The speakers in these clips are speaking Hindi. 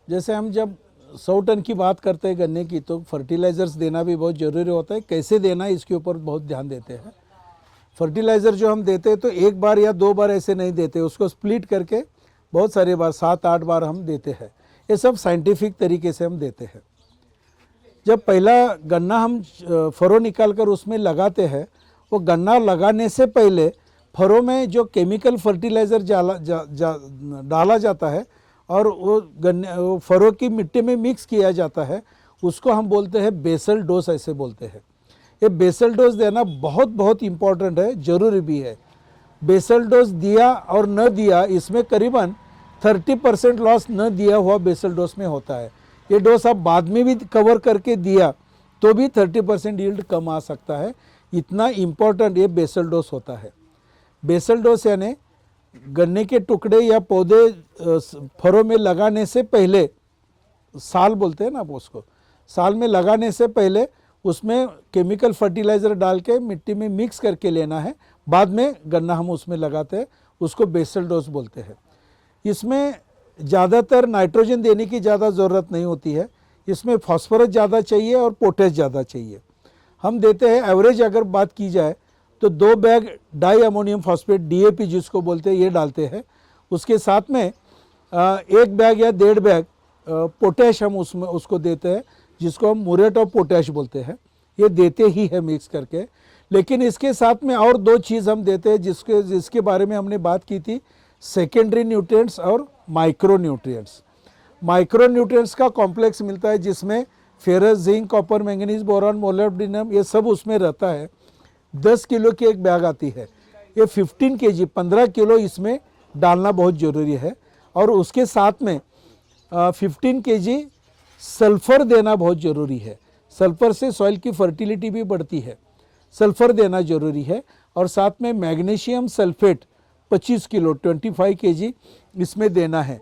जैसे हम जब 100 टन की बात करते हैं गन्ने की, तो फर्टिलाइज़र्स देना भी बहुत ज़रूरी होता है। कैसे देना है इसके ऊपर बहुत ध्यान देते हैं। फर्टिलाइज़र जो हम देते हैं तो एक बार या 2 बार ऐसे नहीं देते, उसको स्प्लिट करके बहुत सारे बार 7-8 बार हम देते हैं। ये सब साइंटिफिक तरीके से हम देते हैं। जब पहला गन्ना हम फरो निकाल कर उसमें लगाते हैं, वो गन्ना लगाने से पहले फरों में जो केमिकल फर्टिलाइज़र डाला जाता है और वो फरों की मिट्टी में मिक्स किया जाता है, उसको हम बोलते हैं बेसल डोज, ऐसे बोलते हैं। ये बेसल डोज देना बहुत बहुत इम्पोर्टेंट है, ज़रूरी भी है। बेसल डोज दिया और न दिया, इसमें करीबन 30% लॉस न दिया हुआ बेसल डोज में होता है। ये डोज आप बाद में भी कवर करके दिया तो भी 30% यील्ड कम आ सकता है। इतना इम्पोर्टेंट ये बेसल डोज होता है। बेसल डोज यानी गन्ने के टुकड़े या पौधे फरों में लगाने से पहले, साल बोलते हैं ना आप उसको, साल में लगाने से पहले उसमें केमिकल फर्टिलाइज़र डाल के मिट्टी में मिक्स करके लेना है। बाद में गन्ना हम उसमें लगाते हैं, उसको बेसल डोज बोलते हैं। इसमें ज़्यादातर नाइट्रोजन देने की ज़्यादा ज़रूरत नहीं होती है। इसमें फास्फोरस ज़्यादा चाहिए और पोटेश ज़्यादा चाहिए। हम देते हैं, एवरेज अगर बात की जाए तो 2 bag di ammonium phosphate DAP जिसको बोलते हैं, ये डालते हैं। उसके साथ में 1 बैग या 1.5 बैग पोटेश हम उसमें उसको देते हैं, जिसको हम म्यूरेट ऑफ पोटेश बोलते हैं। ये देते ही है मिक्स करके। लेकिन इसके साथ में और 2 चीज़ हम देते हैं जिसके बारे में हमने बात की थी, सेकेंडरी न्यूट्रिएंट्स और माइक्रो न्यूट्रिएंट्स। माइक्रो न्यूट्रिएंट्स का कॉम्प्लेक्स मिलता है जिसमें ferrous, zinc, copper, manganese, boron, molybdenum, ये सब उसमें रहता है। 10 किलो की एक बैग आती है। ये 15 kg 15 किलो इसमें डालना बहुत ज़रूरी है। और उसके साथ में 15 kg सल्फ़र देना बहुत ज़रूरी है। सल्फ़र से सॉइल की फर्टिलिटी भी बढ़ती है, सल्फ़र देना ज़रूरी है। और साथ में मैग्नीशियम सल्फेट 25 किलो 25 kg इसमें देना है।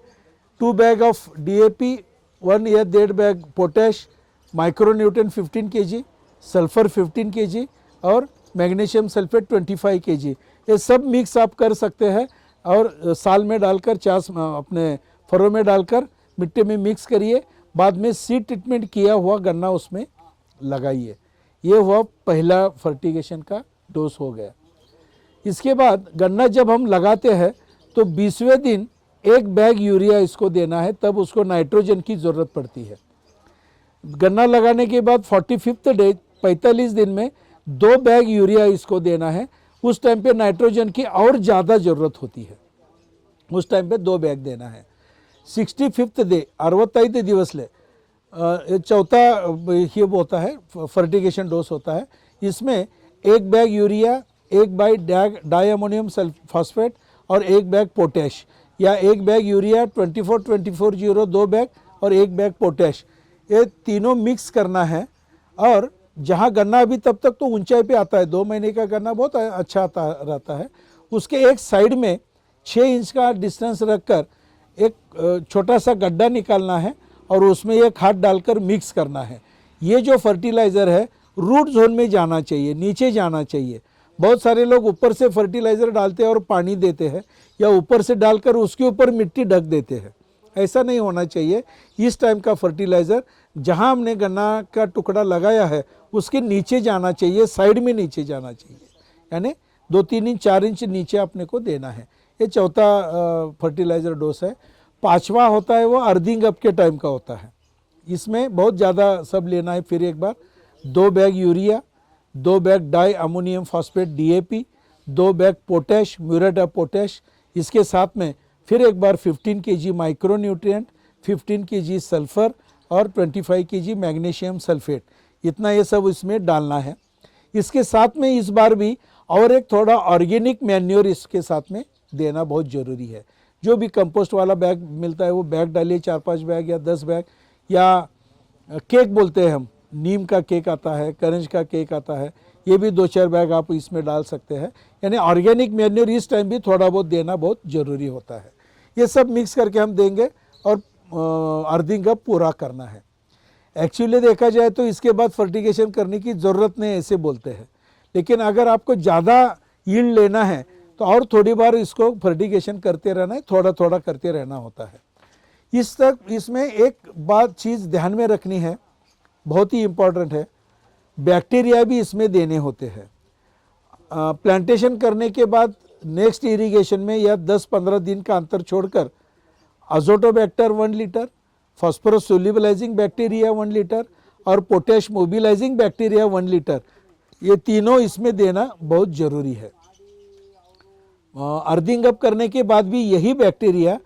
2 बैग ऑफ DAP, 1 या 1.5 bag potash, micronutrient 15 kg, sulphur 15 kg और मैग्नीशियम सल्फेट 25 kg। ये सब मिक्स आप कर सकते हैं और साल में डालकर अपने फरों में डालकर मिट्टी में मिक्स करिए। बाद में सीड ट्रीटमेंट किया हुआ गन्ना उसमें लगाइए। ये हुआ पहला फर्टिगेशन का डोज हो गया। इसके बाद गन्ना जब हम लगाते हैं तो 20वें दिन 1 बैग यूरिया इसको देना है, तब उसको नाइट्रोजन की ज़रूरत पड़ती है। गन्ना लगाने के बाद 45वें डे 45 दिन में 2 बैग यूरिया इसको देना है। उस टाइम पे नाइट्रोजन की और ज़्यादा ज़रूरत होती है, उस टाइम पे 2 बैग देना है। 65th डे 65 दिवसले चौथा ये होता है फर्टिगेशन डोज होता है। इसमें 1 bag urea, 1 bag di ammonium phosphate और 1 बैग पोटैश, या 1 बैग यूरिया 24-24-0 2 बैग और 1 बैग पोटैश, ये तीनों मिक्स करना है। और जहाँ गन्ना अभी तब तक तो ऊंचाई पे आता है, 2 महीने का गन्ना बहुत अच्छा आता रहता है, उसके एक साइड में 6 इंच का डिस्टेंस रखकर एक छोटा सा गड्ढा निकालना है और उसमें ये खाद डालकर मिक्स करना है। ये जो फर्टिलाइज़र है रूट जोन में जाना चाहिए, नीचे जाना चाहिए। बहुत सारे लोग ऊपर से फर्टिलाइज़र डालते हैं और पानी देते हैं, या ऊपर से डालकर उसके ऊपर मिट्टी ढक देते हैं। ऐसा नहीं होना चाहिए। इस टाइम का फर्टिलाइज़र जहां हमने गन्ना का टुकड़ा लगाया है उसके नीचे जाना चाहिए, साइड में नीचे जाना चाहिए, यानी 2-3 इंच 4 इंच नीचे अपने को देना है। ये चौथा फर्टिलाइज़र डोज है। 5वां होता है वो अर्थिंग अप के टाइम का होता है। इसमें बहुत ज़्यादा सब लेना है। फिर एक बार 2 bag urea, 2 bag di ammonium phosphate DAP, 2 bag potash muriate of potash, इसके साथ में फिर एक बार 15 kg micro nutrient, 15 kg sulphur और 25 kg मैग्नीशियम सल्फेट, इतना ये सब इसमें डालना है। इसके साथ में इस बार भी और एक थोड़ा ऑर्गेनिक मैन्योर इसके साथ में देना बहुत ज़रूरी है। जो भी कंपोस्ट वाला बैग मिलता है वो बैग डालिए, 4-5 बैग या 10 बैग, या केक बोलते हैं हम, नीम का केक आता है, करंज का केक आता है, ये भी 2-4 बैग आप इसमें डाल सकते हैं। यानी ऑर्गेनिक मैन्योर इस टाइम भी थोड़ा बहुत देना बहुत ज़रूरी होता है। ये सब मिक्स करके हम देंगे और अर्थिंग अप पूरा करना है। एक्चुअली देखा जाए तो इसके बाद फर्टिगेशन करने की ज़रूरत नहीं, ऐसे बोलते हैं। लेकिन अगर आपको ज़्यादा यील्ड लेना है तो और थोड़ी बार इसको फर्टिगेशन करते रहना है, थोड़ा थोड़ा करते रहना होता है। इसमें एक बात चीज़ ध्यान में रखनी है, बहुत ही इम्पोर्टेंट है, बैक्टीरिया भी इसमें देने होते हैं। प्लांटेशन करने के बाद नेक्स्ट इरिगेशन में या 10-15 दिन का अंतर छोड़कर Azotobacter 1 litre, phosphorus solubilising bacteria 1 litre और पोटैश मोबिलाइजिंग बैक्टीरिया 1 लीटर, ये तीनों इसमें देना बहुत ज़रूरी है। अर्थिंग अप करने के बाद भी यही बैक्टीरिया,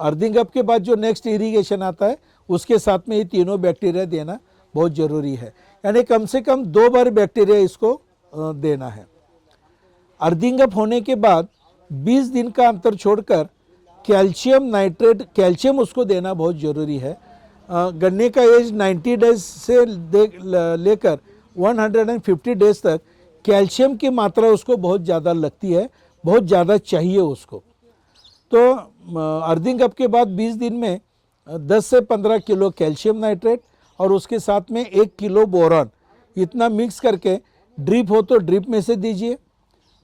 अर्थिंग अप के बाद जो नेक्स्ट इरिगेशन आता है उसके साथ में ये तीनों बैक्टीरिया देना बहुत ज़रूरी है, यानी कम से कम 2 बार बैक्टीरिया इसको देना है। अर्थिंग अप होने के बाद 20 दिन का अंतर छोड़कर कैल्शियम नाइट्रेट, कैल्शियम उसको देना बहुत ज़रूरी है। गन्ने का एज 90 डेज से लेकर 150 डेज तक कैल्शियम की मात्रा उसको बहुत ज़्यादा लगती है, बहुत ज़्यादा चाहिए उसको। तो अर्थिंग अप के बाद 20 दिन में 10 से 15 किलो कैल्शियम नाइट्रेट और उसके साथ में 1 किलो बोरॉन, इतना मिक्स करके ड्रिप हो तो ड्रिप में से दीजिए,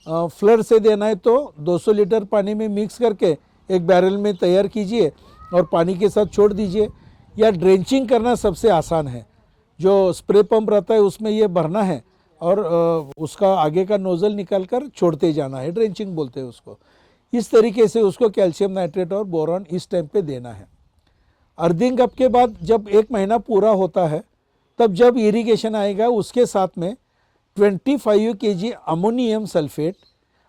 फ्लड से देना है तो 200 लीटर पानी में मिक्स करके एक बैरल में तैयार कीजिए और पानी के साथ छोड़ दीजिए, या ड्रेंचिंग करना सबसे आसान है। जो स्प्रे पंप रहता है उसमें ये भरना है और उसका आगे का नोज़ल निकाल कर छोड़ते जाना है, ड्रेंचिंग बोलते हैं उसको। इस तरीके से उसको कैल्शियम नाइट्रेट और बोरॉन इस टाइम पे देना है। अर्थिंग अप के बाद जब 1 महीना पूरा होता है तब जब इरिगेशन आएगा उसके साथ में 25 kg अमोनियम सल्फेट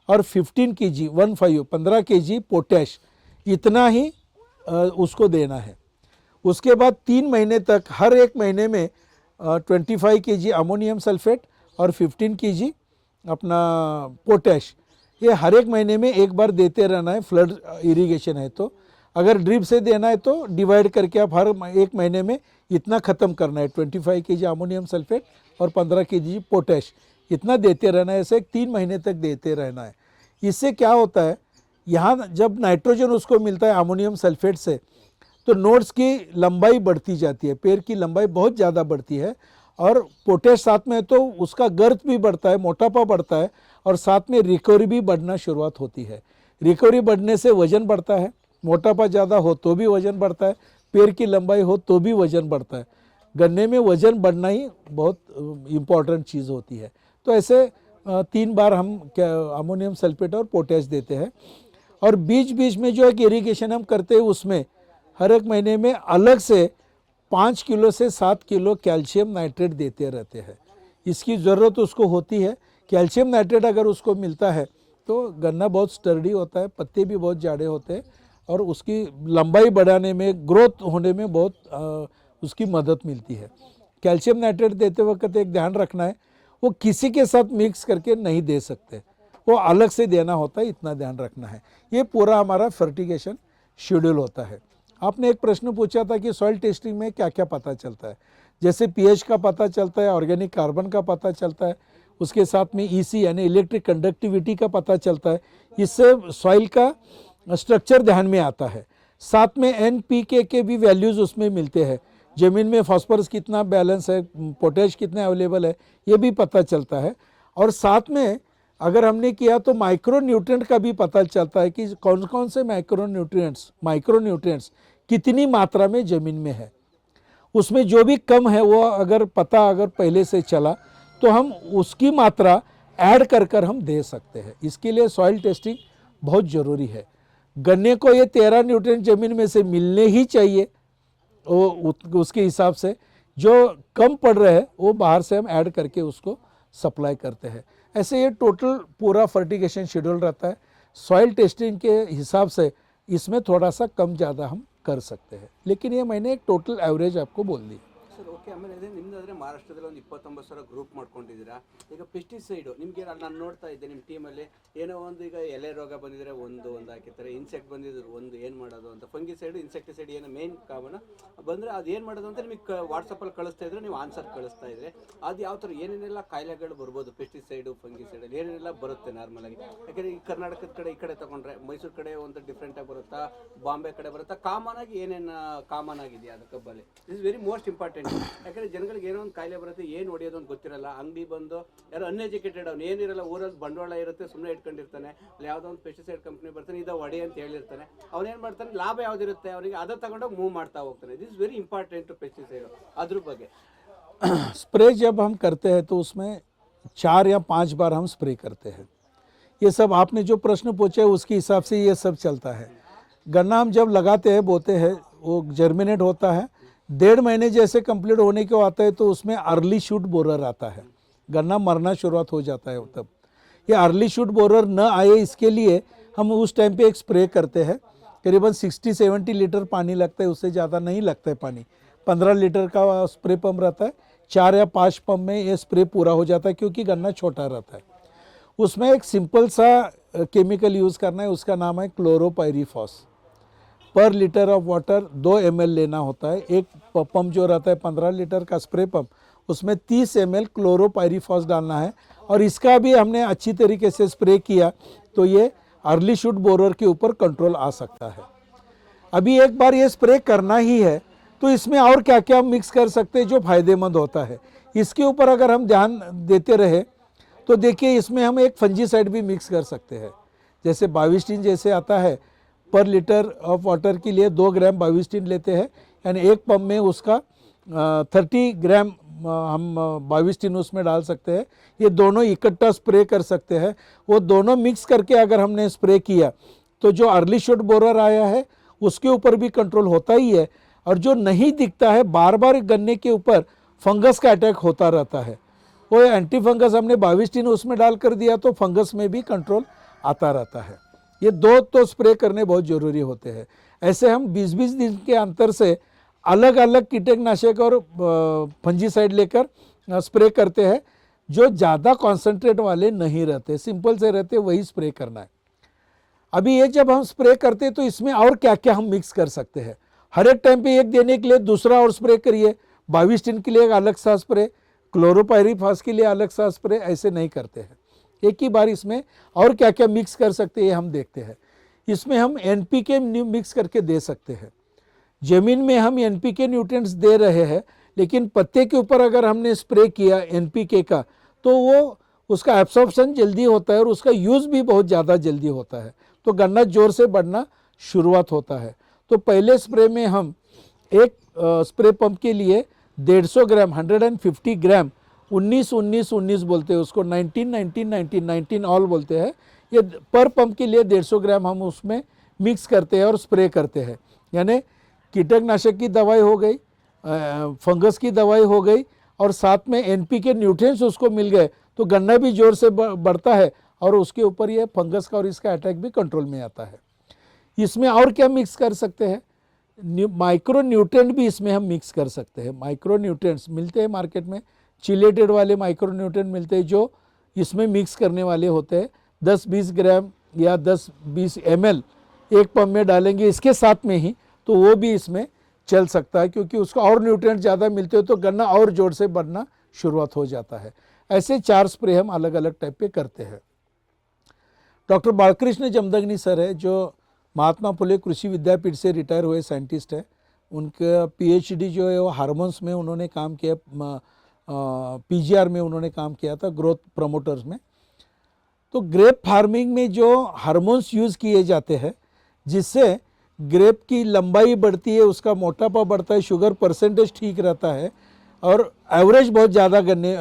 और 15 kg पोटैश, इतना ही उसको देना है। उसके बाद 3 महीने तक हर 1 महीने में 25 kg अमोनियम सल्फेट और 15 kg अपना पोटैश, ये हर 1 महीने में एक बार देते रहना है। फ्लड इरिगेशन है तो, अगर ड्रिप से देना है तो डिवाइड करके आप हर 1 महीने में इतना ख़त्म करना है, 25 kg अमोनियम सल्फेट और 15 kg पोटैश, इतना देते रहना है। ऐसे 3 महीने तक देते रहना है। इससे क्या होता है, यहाँ जब नाइट्रोजन उसको मिलता है अमोनियम सल्फेट से, तो नोड्स की लंबाई बढ़ती जाती है, पेड़ की लंबाई बहुत ज़्यादा बढ़ती है, और पोटैश साथ में तो उसका गर्थ भी बढ़ता है, मोटापा बढ़ता है, और साथ में रिकवरी भी बढ़ना शुरुआत होती है। रिकवरी बढ़ने से वज़न बढ़ता है, मोटापा ज़्यादा हो तो भी वज़न बढ़ता है, पेड़ की लंबाई हो तो भी वज़न बढ़ता है। गन्ने में वज़न बढ़ना ही बहुत इम्पॉर्टेंट चीज़ होती है। तो ऐसे 3 बार हम अमोनियम सल्फेट और पोटैश देते हैं। और बीच बीच में जो एक इरिगेशन हम करते हैं उसमें हर 1 महीने में अलग से 5 किलो से 7 किलो कैल्शियम नाइट्रेट देते रहते हैं। इसकी ज़रूरत उसको होती है। कैल्शियम नाइट्रेट अगर उसको मिलता है तो गन्ना बहुत स्टर्डी होता है, पत्ते भी बहुत जाड़े होते हैं और उसकी लंबाई बढ़ाने में, ग्रोथ होने में बहुत उसकी मदद मिलती है। कैल्शियम नाइट्रेट देते वक्त एक ध्यान रखना है, वो किसी के साथ मिक्स करके नहीं दे सकते, वो अलग से देना होता है, इतना ध्यान रखना है। ये पूरा हमारा फर्टिगेशन शेड्यूल होता है। आपने एक प्रश्न पूछा था कि सॉइल टेस्टिंग में क्या क्या पता चलता है, जैसे पीएच का पता चलता है, ऑर्गेनिक कार्बन का पता चलता है, उसके साथ में ईसी यानी इलेक्ट्रिक कंडक्टिविटी का पता चलता है। इससे सॉइल का स्ट्रक्चर ध्यान में आता है। साथ में एनपीके के भी वैल्यूज़ उसमें मिलते हैं, ज़मीन में फॉस्फोरस कितना बैलेंस है, पोटैश कितना अवेलेबल है, ये भी पता चलता है। और साथ में अगर हमने किया तो माइक्रो न्यूट्रिएंट का भी पता चलता है कि कौन कौन से माइक्रो न्यूट्रिएंट्स कितनी मात्रा में ज़मीन में है। उसमें जो भी कम है वो अगर पहले से चला तो हम उसकी मात्रा ऐड कर हम दे सकते हैं। इसके लिए सॉइल टेस्टिंग बहुत ज़रूरी है। गन्ने को ये 13 न्यूट्रिएंट ज़मीन में से मिलने ही चाहिए, वो उसके हिसाब से जो कम पड़ रहे हैं वो बाहर से हम ऐड करके उसको सप्लाई करते हैं। ऐसे ये टोटल पूरा फर्टिगेशन शेड्यूल रहता है। सॉइल टेस्टिंग के हिसाब से इसमें थोड़ा सा कम ज़्यादा हम कर सकते हैं, लेकिन ये मैंने एक टोटल एवरेज आपको बोल दी। Sir okay. ಆಮೇಲೆ ಅದೇ ನಿಮ್ಮದಾದರೆ ಮಹಾರಾಷ್ಟ್ರದಲ್ಲಿ ಒಂದು 29,000 ಗ್ರೂಪ್ ಮಾಡ್ಕೊಂಡಿದ್ದೀರಾ. ಈಗ ಪೆಸ್ಟಿಸೈಡು ನಿಮಗೆ ನಾನು ನೋಡ್ತಾ ಇದ್ದೆ ನಿಮ್ಮ ಟೀಮಲ್ಲಿ ಏನೋ ಒಂದು, ಈಗ ಎಲೆ ರೋಗ ಬಂದಿದ್ರೆ ಒಂದು ಹಾಕಿರ್ತಾರೆ, ಇನ್ಸೆಕ್ಟ್ ಬಂದಿದ್ರು ಒಂದು ಏನು ಮಾಡೋದು ಅಂತ, ಫಂಗಿಸೈಡು ಇನ್ಸೆಕ್ಟಿಸೈಡ್ ಏನೋ ಮೇನ್ ಕಾಮನ್ ಬಂದರೆ ಅದು ಏನು ಮಾಡೋದು ಅಂತ ನಿಮಗೆ ವಾಟ್ಸಪ್ಪಲ್ಲಿ ಕಳಿಸ್ತಾ ಇದ್ರೆ, ನೀವು ಆನ್ಸರ್ ಕಳಿಸ್ತಾ ಇದ್ರೆ ಅದು ಯಾವ ಥರ ಏನೇನೆಲ್ಲ ಕಾಯಿಲೆಗಳು ಬರ್ಬೋದು ಪೆಸ್ಟಿಸೈಡು ಫಂಗಿಸೈಡಲ್ಲಿ ಏನೇನೆಲ್ಲ ಬರುತ್ತೆ ನಾರ್ಮಲಾಗಿ? ಯಾಕೆಂದರೆ ಈ ಕರ್ನಾಟಕದ ಕಡೆ ಈ ಕಡೆ ತೊಗೊಂಡ್ರೆ ಮೈಸೂರು ಕಡೆ ಒಂದು ಡಿಫ್ರೆಂಟಾಗಿ ಬರುತ್ತಾ, ಬಾಂಬೆ ಕಡೆ ಬರುತ್ತಾ, ಕಾಮನ್ ಆಗಿ ಏನೇನು ಕಾಮನ್ ಆಗಿದೆಯಾ ಅದು ಕಬ್ಬಲ್ಲಿ? This is very most important. ಯಾಕಂದ್ರೆ ಜನಗಳಿಗೆ ಏನೋ ಒಂದು ಕಾಯಿಲೆ ಬರುತ್ತೆ, ಏನು ಹೊಡೆಯೋದು ಅಂತ ಗೊತ್ತಿರಲ್ಲ. ಅಂಗಡಿ ಬಂದು ಯಾರು ಅನ್ಎಜುಕೇಟೆಡ್, ಅವ್ನು ಏನಿರಲ್ಲ, ಊರಲ್ಲಿ ಬಂಡವಾಳ ಇರುತ್ತೆ, ಸುಮ್ಮನೆ ಇಟ್ಕೊಂಡಿರ್ತಾನೆ, ಅಲ್ಲಿ ಯಾವುದೋ ಒಂದು ಪೆಸ್ಟಿಸೈಡ್ ಕಂಪ್ನಿ ಬರ್ತಾನೆ, ಇದು ಹೊಡೆ ಅಂತ ಹೇಳಿರ್ತಾನೆ. ಅವನೇನು ಮಾಡ್ತಾನೆ, ಲಾಭ ಯಾವುದಿರುತ್ತೆ ಅವನಿಗೆ அதை ತಗೊಂಡೋಗಿ ಮೂವ್ ಮಾಡ್ತಾ ಹೋಗ್ತಾನೆ. This is very important to pesticide. ಅದ್ರ ಬಗ್ಗೆ स्प्रे जब हम करते हैं तो उसमें 4 या 5 बार हम स्प्रे करते हैं। ये सब आपने जो प्रश्न पूछे उसके हिसाब से ये सब चलता है। गन्ना हम जब लगाते हैं, बोते हैं, वो जर्मिनेट होता है, 1.5 महीने जैसे कंप्लीट होने को आता है तो उसमें अर्ली शूट बोरर आता है, गन्ना मरना शुरुआत हो जाता है। तब ये अर्ली शूट बोरर न आए इसके लिए हम उस टाइम पे एक स्प्रे करते हैं। करीबन 60-70 लीटर पानी लगता है, उससे ज़्यादा नहीं लगता है पानी। 15 लीटर का स्प्रे पंप रहता है, 4 या 5 पंप में ये स्प्रे पूरा हो जाता है, क्योंकि गन्ना छोटा रहता है। उसमें एक सिंपल सा केमिकल यूज़ करना है, उसका नाम है क्लोरोपाइरीफॉस। पर लीटर ऑफ वाटर 2 ml लेना होता है। एक पंप जो रहता है 15 लीटर का स्प्रे पंप, उसमें 30 ml क्लोरोपाइरीफॉस डालना है। और इसका भी हमने अच्छी तरीके से स्प्रे किया तो ये अर्ली शूट बोरर के ऊपर कंट्रोल आ सकता है। अभी एक बार ये स्प्रे करना ही है तो इसमें और क्या क्या मिक्स कर सकते हैं जो फ़ायदेमंद होता है, इसके ऊपर अगर हम ध्यान देते रहे तो देखिए इसमें हम एक फंजीसाइड भी मिक्स कर सकते हैं। जैसे बाविस्टिन जैसे आता है, पर लीटर ऑफ वाटर के लिए 2 ग्राम बाविस्टिन लेते हैं, यानी एक पंप में उसका 30 ग्राम हम बाविस्टिन उसमें डाल सकते हैं। ये दोनों इकट्ठा स्प्रे कर सकते हैं। वो दोनों मिक्स करके अगर हमने स्प्रे किया तो जो अर्ली शूट बोरर आया है उसके ऊपर भी कंट्रोल होता ही है। और जो नहीं दिखता है, बार बार गन्ने के ऊपर फंगस का अटैक होता रहता है, वो एंटी फंगस हमने बाविस्टिन उसमें डाल कर दिया तो फंगस में भी कंट्रोल आता रहता है। ये 2 तो स्प्रे करने बहुत ज़रूरी होते हैं। ऐसे हम 20-20 दिन के अंतर से अलग अलग कीटनाशक और फंजीसाइड लेकर स्प्रे करते हैं। जो ज़्यादा कॉन्सेंट्रेट वाले नहीं रहते, सिंपल से रहते, वही स्प्रे करना है। अभी ये जब हम स्प्रे करते हैं तो इसमें और क्या क्या हम मिक्स कर सकते हैं। हर एक टाइम पे एक देने के लिए दूसरा और स्प्रे करिए, बाविस्टिन के लिए एक अलग सा स्प्रे, क्लोरोपाइरीफॉस के लिए अलग सा स्प्रे, ऐसे नहीं करते हैं। एक ही बार इसमें और क्या क्या मिक्स कर सकते हैं हम देखते हैं। इसमें हम NPK मिक्स करके दे सकते हैं। ज़मीन में हम NPK न्यूट्रिएंट्स दे रहे हैं, लेकिन पत्ते के ऊपर अगर हमने स्प्रे किया NPK का तो वो उसका एब्सॉर्प्शन जल्दी होता है और उसका यूज़ भी बहुत ज़्यादा जल्दी होता है, तो गन्ना जोर से बढ़ना शुरुआत होता है। तो पहले स्प्रे में हम एक स्प्रे पंप के लिए 150 ग्राम 150 ग्राम 19-19-19 बोलते हैं उसको, 19-19-19 ऑल बोलते हैं। ये पर पंप के लिए 150 ग्राम हम उसमें मिक्स करते हैं और स्प्रे करते हैं। यानी कीटनाशक की दवाई हो गई, फंगस की दवाई हो गई, और साथ में NPK न्यूट्रिएंट्स उसको मिल गए तो गन्ना भी जोर से बढ़ता है और उसके ऊपर ये फंगस का और इसका अटैक भी कंट्रोल में आता है। इसमें और क्या मिक्स कर सकते हैं, माइक्रो न्यूट्रिएंट भी इसमें हम मिक्स कर सकते हैं। माइक्रो न्यूट्रिएंट्स मिलते हैं मार्केट में, चिलेटेड वाले माइक्रो न्यूट्रिएंट मिलते हैं जो इसमें मिक्स करने वाले होते हैं। 10-20 ग्राम या 10-20 ml एक पंप में डालेंगे इसके साथ में ही, तो वो भी इसमें चल सकता है, क्योंकि उसको और न्यूट्रिएंट ज़्यादा मिलते हो तो गन्ना और जोर से बढ़ना शुरुआत हो जाता है। ऐसे 4 स्प्रे हम अलग अलग टाइप पे करते हैं। डॉक्टर बालकृष्ण जमदग्नि सर है, जो महात्मा फुले कृषि विद्यापीठ से रिटायर हुए साइंटिस्ट है। उनका PhD जो है वो हार्मोन्स में उन्होंने काम किया, PGR में उन्होंने काम किया था, ग्रोथ प्रमोटर्स में। तो ग्रेप फार्मिंग में जो हार्मोन्स यूज़ किए जाते हैं जिससे ग्रेप की लंबाई बढ़ती है, उसका मोटापा बढ़ता है, शुगर परसेंटेज ठीक रहता है और एवरेज बहुत ज़्यादा गन्ने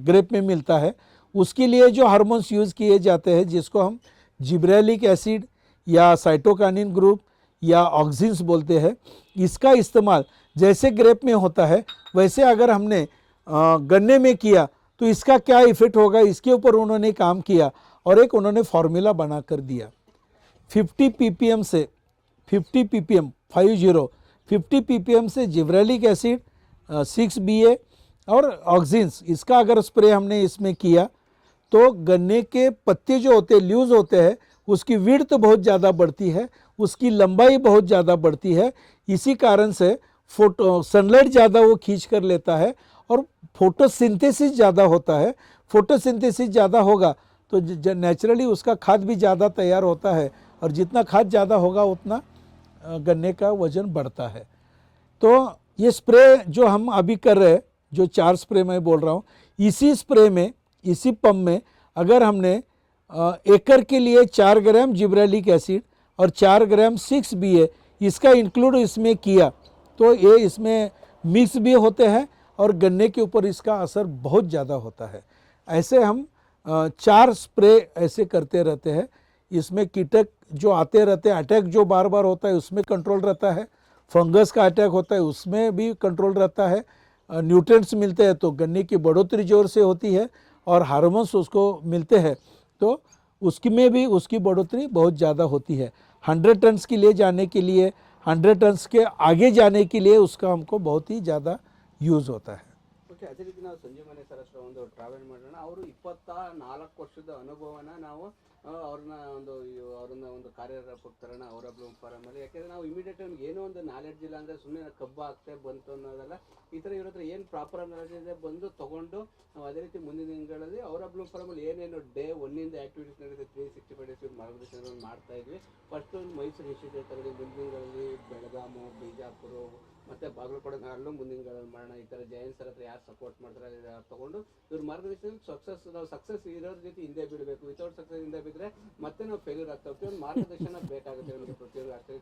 ग्रेप में मिलता है, उसके लिए जो हार्मोन्स यूज़ किए जाते हैं जिसको हम जिब्रेलिक एसिड या साइटोकाइनिन ग्रुप या ऑक्सिन्स बोलते हैं, इसका इस्तेमाल जैसे ग्रेप में होता है वैसे अगर हमने गन्ने में किया तो इसका क्या इफ़ेक्ट होगा, इसके ऊपर उन्होंने काम किया और एक उन्होंने फार्मूला बना कर दिया। 50 ppm से 50 ppm 50 ppm से जिब्रेलिक एसिड 6BA और ऑक्सिन्स, इसका अगर स्प्रे हमने इसमें किया तो गन्ने के पत्ते जो होते हैं, ल्यूज होते हैं, उसकी विड्थ बहुत ज़्यादा बढ़ती है, उसकी लंबाई बहुत ज़्यादा बढ़ती है। इसी कारण से सनलाइट ज़्यादा वो खींच कर लेता है और फोटोसिंथेसिस ज़्यादा होता है। फोटोसिंथेसिस ज़्यादा होगा तो नेचुरली उसका खाद भी ज़्यादा तैयार होता है और जितना खाद ज़्यादा होगा उतना गन्ने का वज़न बढ़ता है। तो ये स्प्रे जो हम अभी कर रहे हैं, जो 4 स्प्रे मैं बोल रहा हूँ, इसी स्प्रे में, इसी पंप में अगर हमने एकड़ के लिए 4 ग्राम जिब्रेलिक एसिड और 4 ग्राम 6BA इसका इंक्लूड इसमें किया तो ये इसमें मिक्स भी होते हैं और गन्ने के ऊपर इसका असर बहुत ज़्यादा होता है। ऐसे हम 4 स्प्रे ऐसे करते रहते हैं। इसमें कीटक जो आते रहते हैं, अटैक जो बार बार होता है उसमें कंट्रोल रहता है, फंगस का अटैक होता है उसमें भी कंट्रोल रहता है, न्यूट्रिएंट्स मिलते हैं तो गन्ने की बढ़ोतरी जोर से होती है और हार्मोन्स उसको मिलते हैं तो उसकी में भी उसकी बढ़ोतरी बहुत ज़्यादा होती है। 100 टन्स के लिए जाने के लिए, 100 टन्स के आगे जाने के लिए उसका हमको बहुत ही ज़्यादा यूज़ होता है। ಓಕೆ, ಅದೇ ರೀತಿ ನಾವು ಸಂಜೀವ್ ಮನೆ ಸರ್ ಹತ್ರ ಒಂದು ಟ್ರಾವೆಲ್ ಮಾಡೋಣ. ಅವರು 24 ವರ್ಷದ ಅನುಭವನ ನಾವು ಅವ್ರನ್ನ ಒಂದು ಕಾರ್ಯರೂಪಕ್ಕೆ ತರೋಣ ಅವರ ಬ್ಲೂಮ್ ಫಾರಮಲ್ಲಿ. ಯಾಕೆಂದರೆ ನಾವು ಇಮಿಡಿಯೇಟ್ ನಮ್ಗೆ ಏನೋ ಒಂದು ನಾಲೆಡ್ಜ್ ಇಲ್ಲ ಅಂದರೆ ಸುಮ್ಮನೆ ಕಬ್ಬು ಆಗ್ತೇ ಬಂತು ಅನ್ನೋದಲ್ಲ. ಈ ಥರ ಇವ್ರ ಹತ್ರ ಏನು ಪ್ರಾಪರ್ ನಾಲೆಡ್ಜ್ ಇದೆ ಬಂದು ತೊಗೊಂಡು ನಾವು ಅದೇ ರೀತಿ ಮುಂದಿನ ದಿನಗಳಲ್ಲಿ ಅವರ ಬ್ಲೂಮ್ ಫಾರಮಲ್ಲಿ ಏನೇನು ಡೇ ಒನ್ನಿಂದ ಆ್ಯಕ್ಟಿವಿಟೀಸ್ ನಡೆಯುತ್ತೆ 365 ಡೇಸ್ ಮಾರ್ಗದರ್ಶನಗಳನ್ನು ಮಾಡ್ತಾ ಇದ್ವಿ. ಫಸ್ಟು ಮೈಸೂರು ಹಿಸ್ಟ್ರಿ ಥರದಲ್ಲಿ ಮುಂದಿನ ದಿನಗಳಲ್ಲಿ ಬೆಳಗಾಮು, ಬಿಜಾಪುರ ಮತ್ತು ಬಾಗಲಕೋಟೆ ಅಲ್ಲೂ ಮುಂದಿನ ದಿನಗಳಲ್ಲಿ ಮಾಡೋಣ. ಈ ಥರ ಜಯಂತ್ ಸರ್ ಹತ್ರ ಯಾರು ಸಪೋರ್ಟ್ ಮಾಡ್ತಾರೆ ತೊಗೊಂಡು ಇವ್ರ ಮಾರ್ಗದರ್ಶನದಲ್ಲಿ ಸಕ್ಸಸ್ ಇರೋರ ಜೊತೆ ಹಿಂದೆ ಬಿಡಬೇಕು. ವಿತೌಟ್ ಸಕ್ಸಸ್ ಹಿಂದೆ ಬಿದ್ದರೆ ಮತ್ತೆ ನಾವು ಫೇಲ್ಯೂರ್ ಆಗ್ತಾ ಹೋಗ್ತೀವಿ. ಒಂದು ಮಾರ್ಗದರ್ಶನ ಬೇಕಾಗುತ್ತೆ ನಮಗೆ ಪ್ರತಿಯೊಂದು ಆಗ್ತಾ